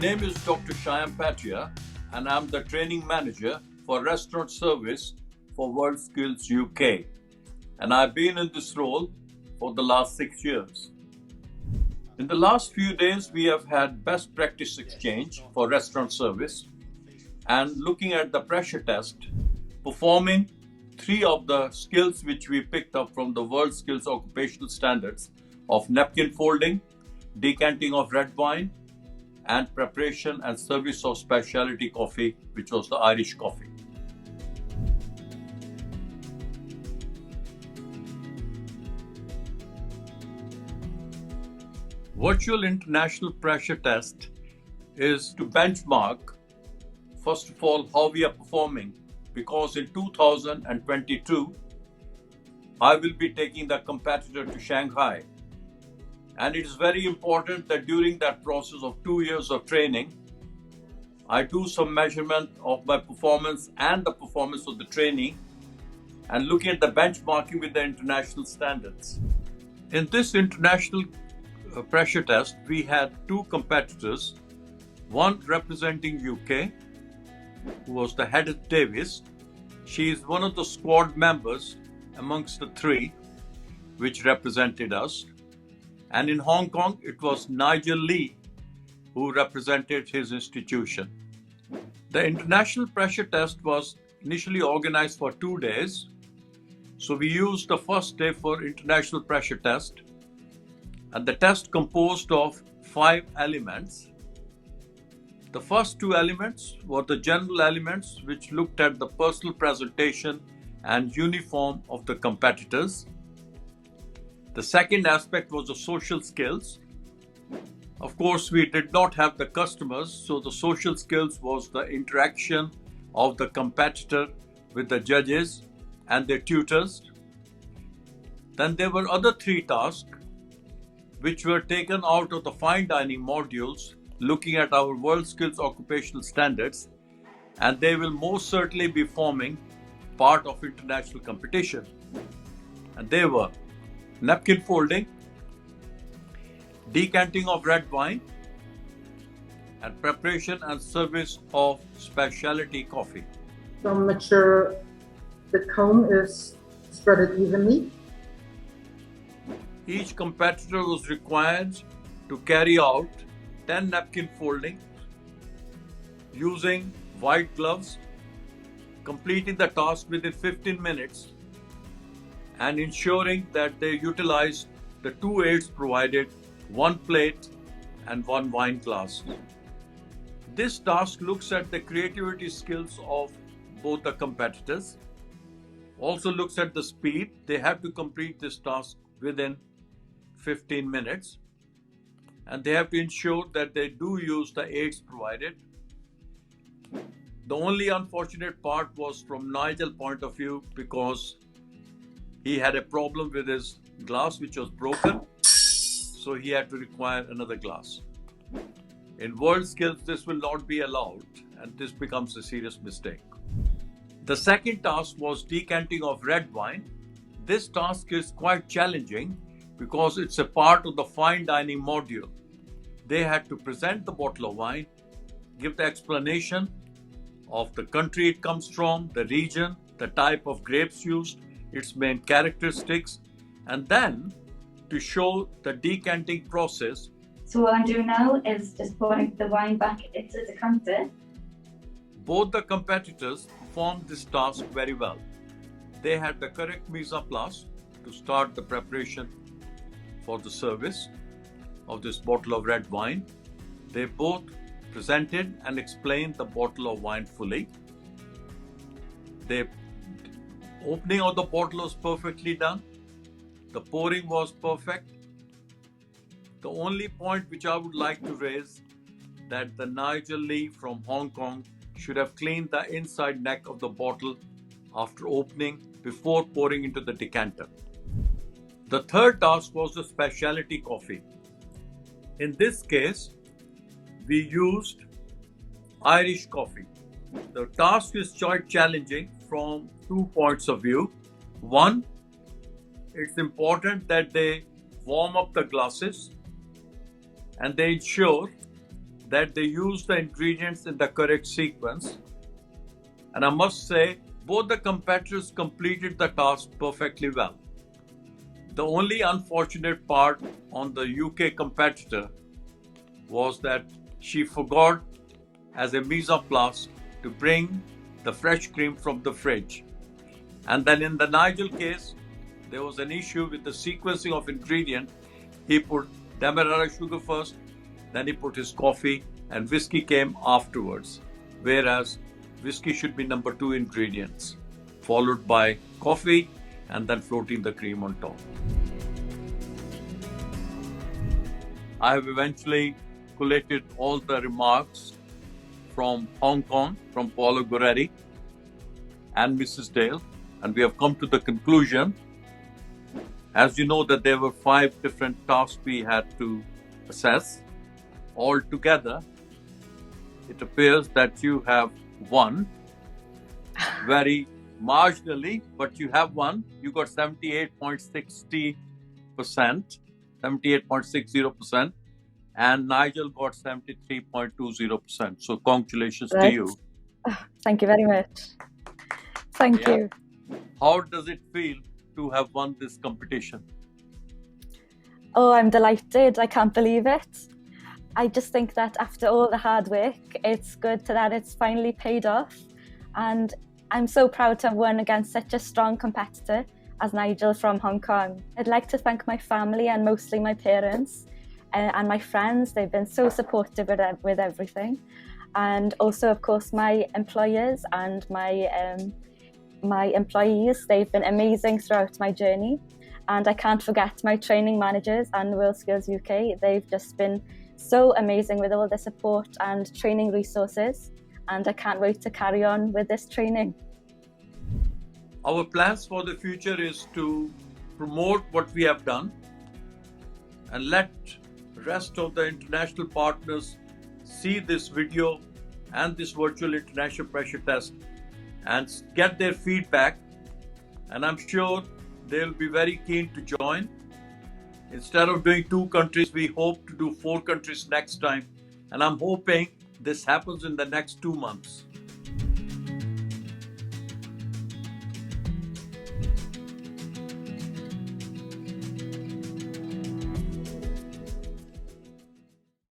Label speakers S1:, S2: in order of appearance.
S1: name is Dr. Shyam Patia, and I'm the training manager for restaurant service for WorldSkills UK. And I've been in this role for the last 6 years. In the last few days, we have had best practice exchange for restaurant service and looking at the pressure test, performing 3 of the skills which we picked up from the WorldSkills occupational standards of napkin folding, decanting of red wine, and preparation and service of specialty coffee, which was the Irish coffee. Virtual International Pressure Test is to benchmark, first of all, how we are performing, because in 2022, I will be taking the competitor to Shanghai. And it is very important that during that process of 2 years of training, I do some measurement of my performance and the performance of the trainee and looking at the benchmarking with the international standards. In this international pressure test, we had 2 competitors, one representing UK, who was the head of Davis. She is one of the squad members amongst the 3 which represented us. And in Hong Kong, it was Nigel Lee who represented his institution. The international pressure test was initially organized for 2 days. So we used the first day for international pressure test. And the test composed of 5 elements. The first 2 elements were the general elements which looked at the personal presentation and uniform of the competitors. The second aspect was the social skills. Of course, we did not have the customers, so the social skills was the interaction of the competitor with the judges and their tutors. Then there were other 3 tasks which were taken out of the fine dining modules looking at our WorldSkills occupational standards, and they will most certainly be forming part of international competition. And they were napkin folding, decanting of red wine, and preparation and service of specialty coffee.
S2: So make sure the comb is spread evenly.
S1: Each competitor was required to carry out 10 napkin folding using white gloves, completing the task within 15 minutes and ensuring that they utilized the 2 aids provided, 1 plate and 1 wine glass. This task looks at the creativity skills of both the competitors, also looks at the speed. They have to complete this task within 15 minutes, and they have to ensure that they do use the aids provided. The only unfortunate part was from Nigel's point of view, because he had a problem with his glass which was broken, so he had to require another glass. In WorldSkills, this will not be allowed, and this becomes a serious mistake. The second task was decanting of red wine. This task is quite challenging because it's a part of the fine dining module. They had to present the bottle of wine, give the explanation of the country it comes from, the region, the type of grapes used, its main characteristics, and then to show the decanting process.
S3: So what I'm doing now is just pouring the wine back into the decanter.
S1: Both the competitors performed this task very well. They had the correct mise en place to start the preparation for the service of this bottle of red wine. They both presented and explained the bottle of wine fully. The opening of the bottle was perfectly done. The pouring was perfect. The only point which I would like to raise, that the Nigel Lee from Hong Kong should have cleaned the inside neck of the bottle after opening before pouring into the decanter. The third task was the specialty coffee. In this case, we used Irish coffee. The task is quite challenging from 2 points of view. One, it's important that they warm up the glasses and they ensure that they used the ingredients in the correct sequence. And I must say, both the competitors completed the task perfectly well. The only unfortunate part on the UK competitor was that she forgot as a mise en place to bring the fresh cream from the fridge. And then in the Nigel case, there was an issue with the sequencing of ingredient. He put Demerara sugar first, then he put his coffee, and whiskey came afterwards. Whereas whiskey should be number 2 ingredients, followed by coffee, and then floating the cream on top. I have eventually collated all the remarks from Hong Kong, from Paulo Guerreri and Mrs. Dale, and we have come to the conclusion. As you know, that there were 5 different tasks we had to assess. Altogether, it appears that you have won very marginally, but you have won. You got 78.60%, 78.60%, and Nigel got 73.20%. So congratulations to you.
S4: Thank you very much. Thank
S1: Yeah.
S4: you.
S1: How does it feel to have won this competition?
S4: Oh, I'm delighted. I can't believe it. I just think that after all the hard work, it's good that it's finally paid off. And I'm so proud to have won against such a strong competitor as Nigel from Hong Kong. I'd like to thank my family and mostly my parents and my friends. They've been so supportive with everything. And also, of course, my employers and my employees. They've been amazing throughout my journey. And I can't forget my training managers and WorldSkills UK. They've just been so amazing with all the support and training resources. And I can't wait to carry on with this training.
S1: Our plans for the future is to promote what we have done and let the rest of the international partners see this video and this virtual international pressure test and get their feedback. And I'm sure they'll be very keen to join. Instead of doing 2 countries, we hope to do 4 countries next time. And I'm hoping this happens in the next 2 months.